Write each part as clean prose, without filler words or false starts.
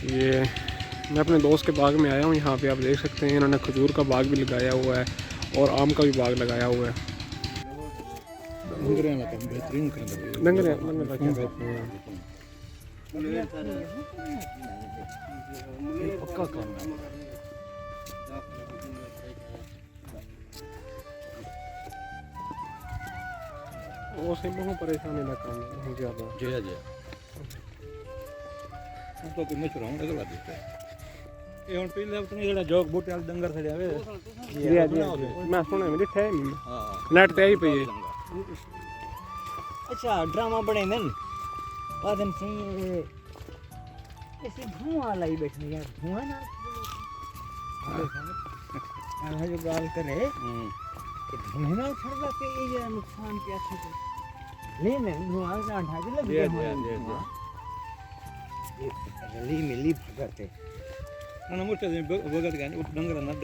ये मैं अपने दोस्त के बाग में आया हूँ। यहाँ पे आप देख सकते हैं इन्होंने खजूर का बाग भी लगाया हुआ है और आम का भी बाग लगाया हुआ है। डंगर पक्का काम है। उसे बहुत परेशानी का काम है ज़्यादा। जी जी तो कोई मैं चुराऊं अगर बात है ये ਹੁਣ ਪਹਿਲੇ ਆਪਣੇ ਜਿਹੜਾ ਜੋਗ ਬੂਟੇ ਵਾਲ ਡੰਗਰ ਖੜਿਆ ਵੇ जी मैं सुना मेरी थे ਹਾਂ नेट ते आई पई है। अच्छा ड्रामा बने ने वादन सिंह ऐसे धुआं लाई बैठे यार धुआं ना हां जो गाल करे कि धुआं ना छड़वा के ये नुकसान क्या है ले ने धुआं ना ढा के लग गया ये रली मिली भगत है મને મોટે વગત ગાની ડંગર ના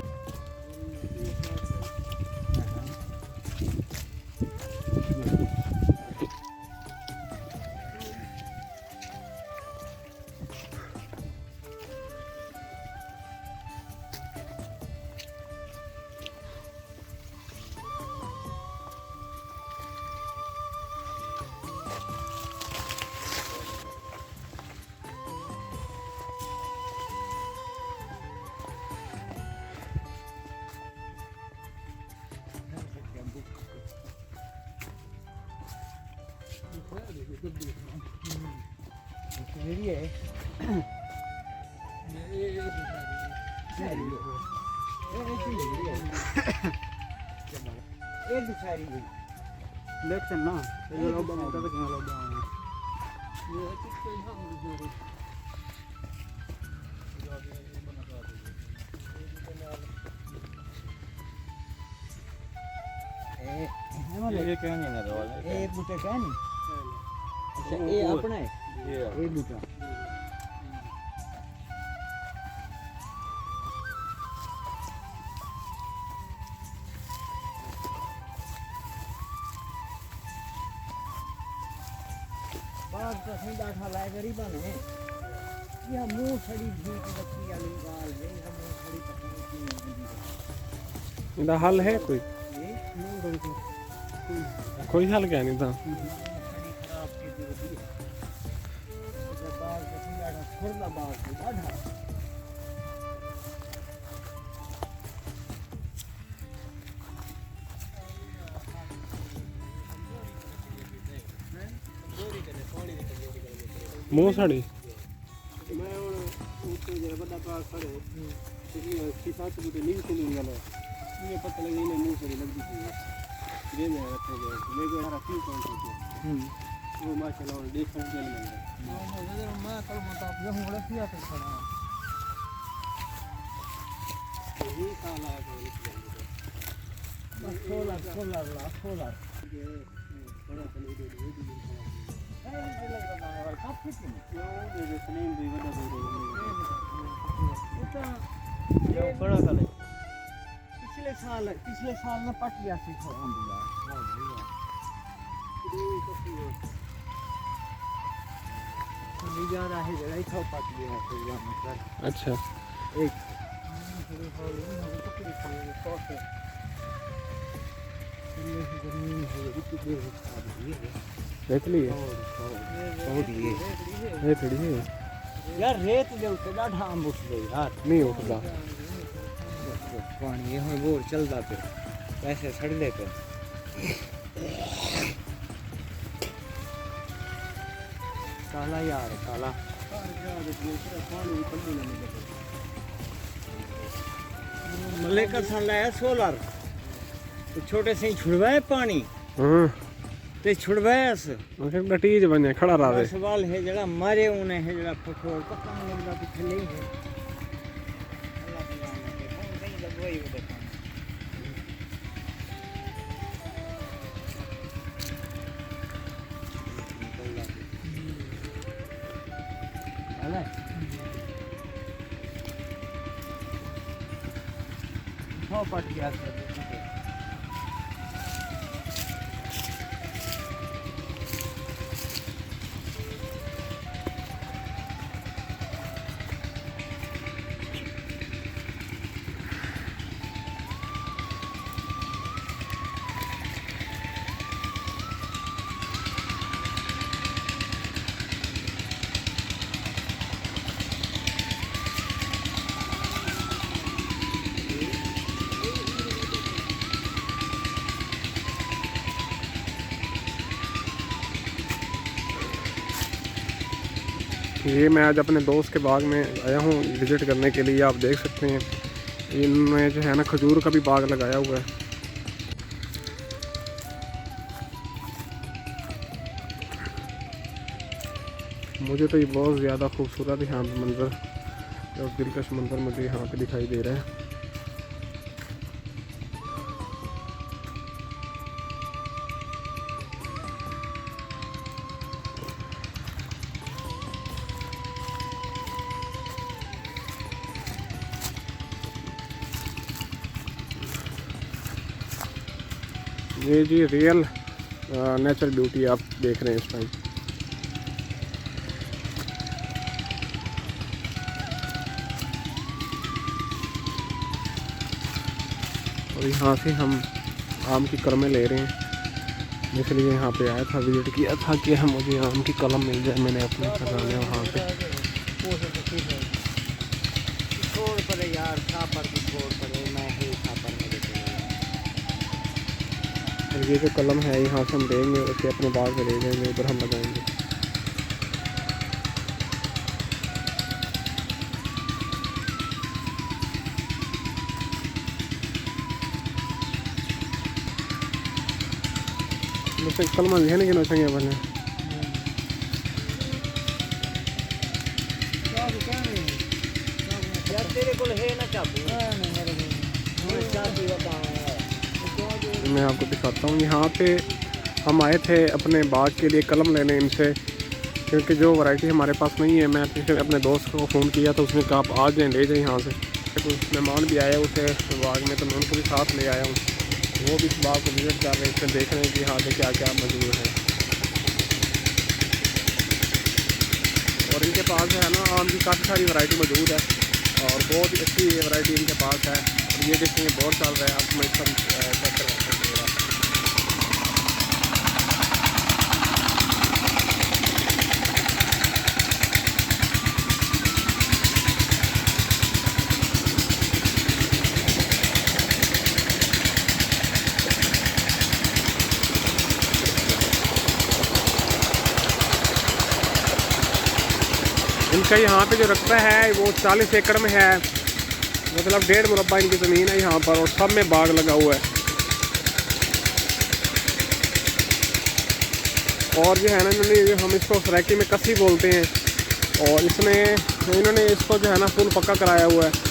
एक सारी देख ना ये लोग बनाता है क्या लोग ये किसके हम ये क्या नहीं ना वाला एक बूटा क्या नहीं अच्छा ये अपना है ये बूटा बाग तो सही बैठा लाए गरीबा ने ये मुंह छड़ी भूख बच्ची वाली गाल है ये मुंह छड़ी पकड़ी इनका हल है कोई कोई हल क्या नहीं था। मुँह साड़ी मैं उसको जरा बड़ा पास खड़े ये किसान को तो नींद से नहीं वाला ये पता लगे इन्हें मुंह से लग दी ये मैं रखे गए ले गए हरा क्यों कौन से वो माशाल्लाह देखने के लिए मैं कल मत आप ये होड़ा किया तो खड़ा ये साला है सोलर बड़ा चले दे बड़ा कले पिछले साल में पट गया थी जा रहा है जगह ही पट गया अच्छा एक देख लिए थोड़ी है यार रेत दे उत्ते डाढा आम उठ गई यार नहीं उठता पानी ये हुन बोर चलदा पे पैसे सड़दे पे काला यार काला मलेकर सन लाया सोलर तो छोटे से ही छुड़वाए पानी हां ते छुड़वाएस उनके डटीज बने खड़ा रहा सवाल है जड़ा मारे उने है जड़ा फटोर पता नहीं लगदा कि नहीं है अल्लाह की रहमत है कौन कहीं दवाई वो देखा अल्लाह हो पट गया ये मैं आज अपने दोस्त के बाग में आया हूँ विज़िट करने के लिए। आप देख सकते हैं इनमें जो है ना खजूर का भी बाग लगाया हुआ है। मुझे तो ये बहुत ज़्यादा खूबसूरत यहाँ पे मंज़र और दिलकश मंज़र मुझे यहाँ पे दिखाई दे रहा है। ये जी रियल नेचुरल ब्यूटी आप देख रहे हैं इस टाइम। और यहाँ से हम आम की कलमें ले रहे हैं, इसलिए यहाँ पे आया था, विजिट किया था कि हम मुझे आम की कलम मिल जाए। मैंने अपने खजाने वहाँ पे छोड़ पड़े यार, छापर की छोड़ पड़े, मैं ही छापर में देते हैं। और ये जो कलम है यहाँ से हम लेंगे, उसे अपने बाग में ले जाएंगे, उधर हम लगाएंगे। मुझसे कलम लेने के नौचेंगे बने यार तेरे को है ना चाबी? मैं आपको दिखाता हूँ। यहाँ पे हम आए थे अपने बाग के लिए कलम लेने इनसे, क्योंकि जो वैरायटी हमारे पास नहीं है। मैं अपने दोस्त को फ़ोन किया तो उसने कहा आप आ जाएँ, ले जाएँ यहाँ से। कुछ मेहमान भी आए उसे बाग में, तो मैं उनको भी साथ ले आया हूँ। वो भी इस बाग को विजिट कर रहे हैं, इसमें देख रहे हैं कि यहाँ पे क्या क्या मौजूद है। और इनके पास जो है ना आम की काफ़ी सारी वैरायटी मौजूद है और बहुत ही अच्छी वैरायटी इनके पास है। और ये देखेंगे बहुत चल रहा है, आपको मैं इसका चेक करवाता हूँ। इनका यहाँ पे जो रकबा है वो 40 एकड़ में है, मतलब 1.5 मुरब्बा इनकी ज़मीन है यहाँ पर, और सब में बाग लगा हुआ है। और जो है ना इन्होंने, हम इसको सराकी में कसी बोलते हैं, और इसमें इन्होंने इसको जो है ना फुल पक्का कराया हुआ है।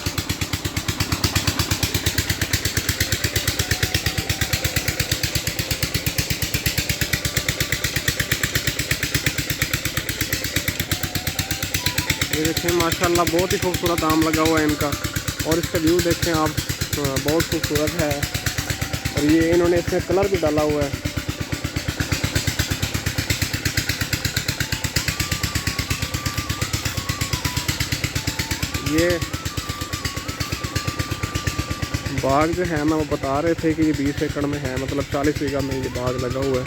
ये देखें माशाल्लाह बहुत ही खूबसूरत आम लगा हुआ है इनका, और इसका व्यू देखें आप, बहुत खूबसूरत है। और ये इन्होंने इसमें कलर भी डाला हुआ है। ये बाग जो है ना वो बता रहे थे कि ये 20 एकड़ में है, मतलब 40 बीघा में ये बाग लगा हुआ है।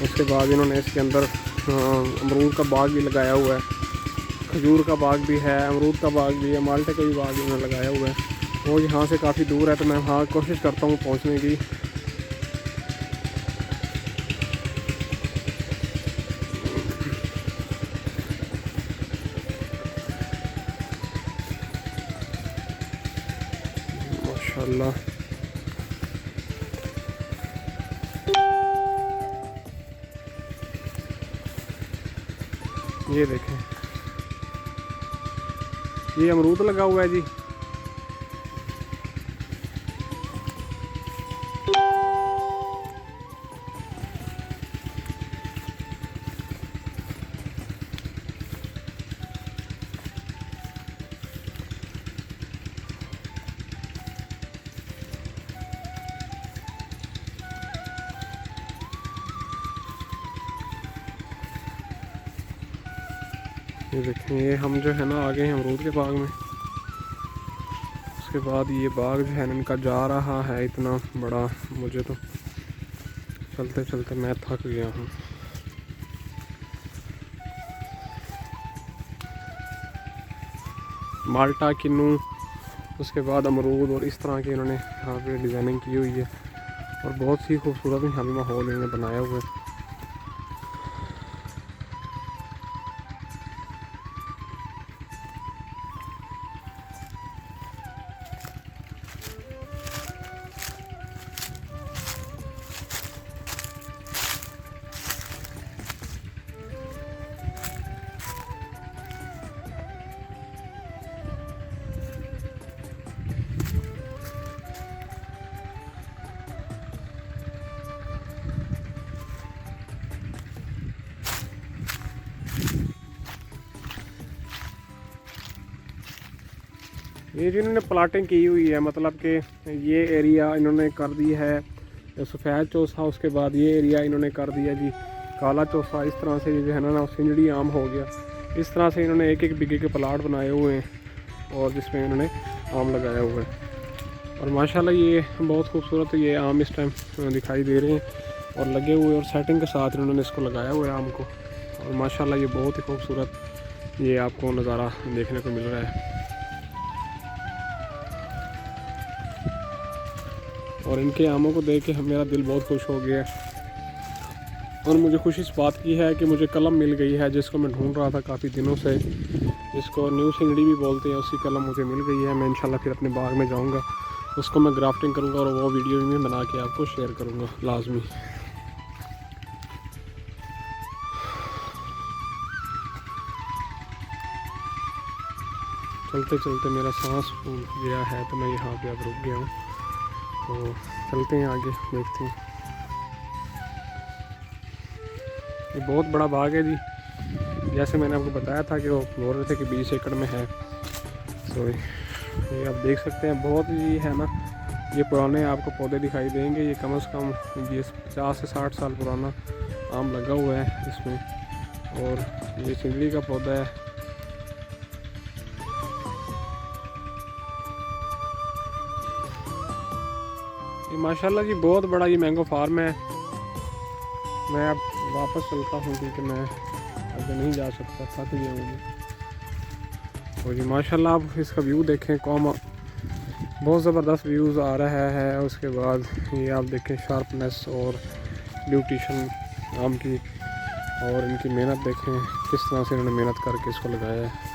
उसके बाद इन्होंने इसके अंदर अमरूद का बाग भी लगाया हुआ है, खजूर का बाग भी है, अमरूद का बाग भी है, माल्टे का भी बाग इन्होंने लगाया हुआ है। वो यहाँ से काफ़ी दूर है, तो मैं वहाँ कोशिश करता हूँ पहुँचने की। माशाल्लाह ये देखें, ये अमरूद लगा हुआ है जी। ये देखें, ये हम जो है ना आगे हैं अमरूद के बाग में। उसके बाद ये बाग जो है ना इनका जा रहा है इतना बड़ा, मुझे तो चलते चलते मैं थक गया हूँ। माल्टा, किन्नू, उसके बाद अमरूद, और इस तरह के इन्होंने यहाँ पे डिज़ाइनिंग की हुई है, और बहुत ही खूबसूरत यहाँ पे माहौल इन्होंने बनाया हुआ है। ये जो इन्होंने प्लाटिंग की हुई है, मतलब कि ये एरिया इन्होंने कर दी है सफ़ेद चौसा, उसके बाद ये एरिया इन्होंने कर दिया जी काला चौसा। इस तरह से ये जो है ना सिंजड़ी आम हो गया। इस तरह से इन्होंने एक एक बिघे के प्लाट बनाए हुए हैं और जिसमें इन्होंने आम लगाया हुआ है। और माशाल्लाह ये बहुत खूबसूरत ये आम इस टाइम दिखाई दे रहे हैं और लगे हुए और सेटिंग के साथ इन्होंने इसको लगाया हुआ है आम को। और माशाल्लाह ये बहुत ही खूबसूरत ये आपको नज़ारा देखने को मिल रहा है। और इनके आमों को देख के मेरा दिल बहुत खुश हो गया है। और मुझे खुशी इस बात की है कि मुझे कलम मिल गई है जिसको मैं ढूंढ रहा था काफ़ी दिनों से, जिसको न्यू सिंगड़ी भी बोलते हैं। उसी कलम मुझे मिल गई है। मैं इंशाल्लाह फिर अपने बाग में जाऊंगा, उसको मैं ग्राफ्टिंग करूंगा और वो वीडियो भी मैं बना के आपको शेयर करूंगा लाजमी। चलते चलते मेरा सांस फूल गया है तो मैं यहाँ पे अब रुक गया हूँ। तो चलते हैं आगे, देखते हैं। ये बहुत बड़ा बाग है जी, जैसे मैंने आपको बताया था कि वो बोल रहे थे कि 20 एकड़ में है। तो ये आप देख सकते हैं, बहुत ही है ना, ये पुराने आपको पौधे दिखाई देंगे। ये कम से कम ये 50 से 60 साल पुराना आम लगा हुआ है इसमें। और ये सिंगड़ी का पौधा है। ये माशाल्लाह जी बहुत बड़ा ये मैंगो फार्म है। मैं अब वापस चलता हूँ क्योंकि मैं आगे नहीं जा सकता, थक गया हूँ। तो जी माशाल्लाह आप इसका व्यू देखें, बहुत ज़बरदस्त व्यूज़ आ रहा है। उसके बाद ये आप देखें शार्पनेस और ब्यूटिशन आम की, और इनकी मेहनत देखें किस तरह से इन्होंने मेहनत करके इसको लगाया है।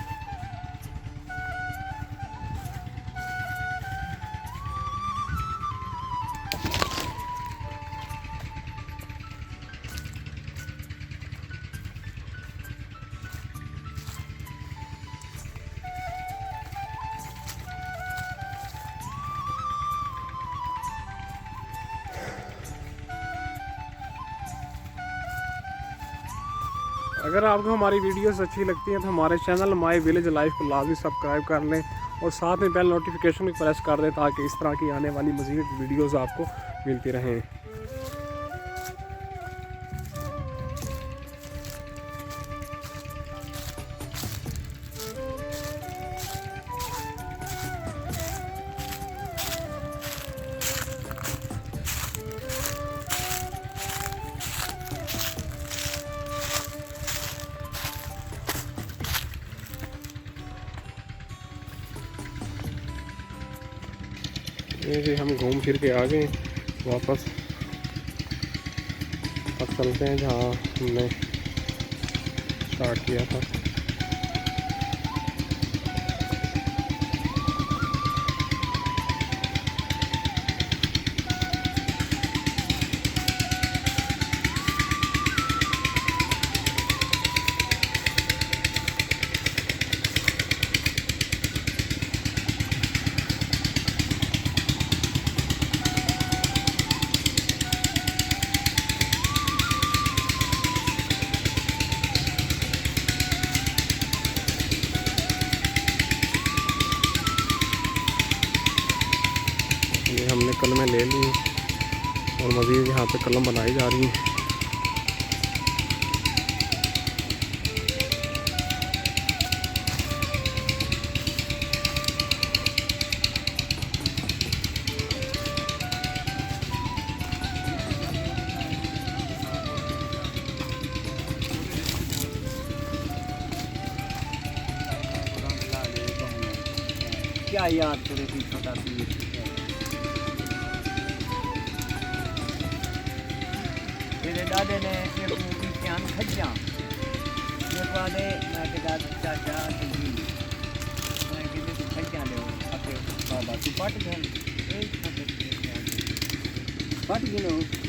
अगर आपको हमारी वीडियोस अच्छी लगती हैं तो हमारे चैनल माय विलेज लाइफ को लाजमी सब्सक्राइब कर लें और साथ में बेल नोटिफिकेशन भी प्रेस कर दें ताकि इस तरह की आने वाली मज़ीद वीडियोस आपको मिलती रहें। ये जी हम घूम फिर के आ गए वापस। अब चलते हैं जहाँ हमने स्टार्ट किया था। ये हमने कलमें ले ली और मज़ीद यहाँ पे कलम बनाई जा रही हैं। क्या याद करे थी छोटा सी मेरे दादे ने एक मूवी ध्यान खज्जा मेरे वाले मैं के दादा चाचा जी मैं के लिए खज्जा ले अपने बाबा तू पट गए पट गए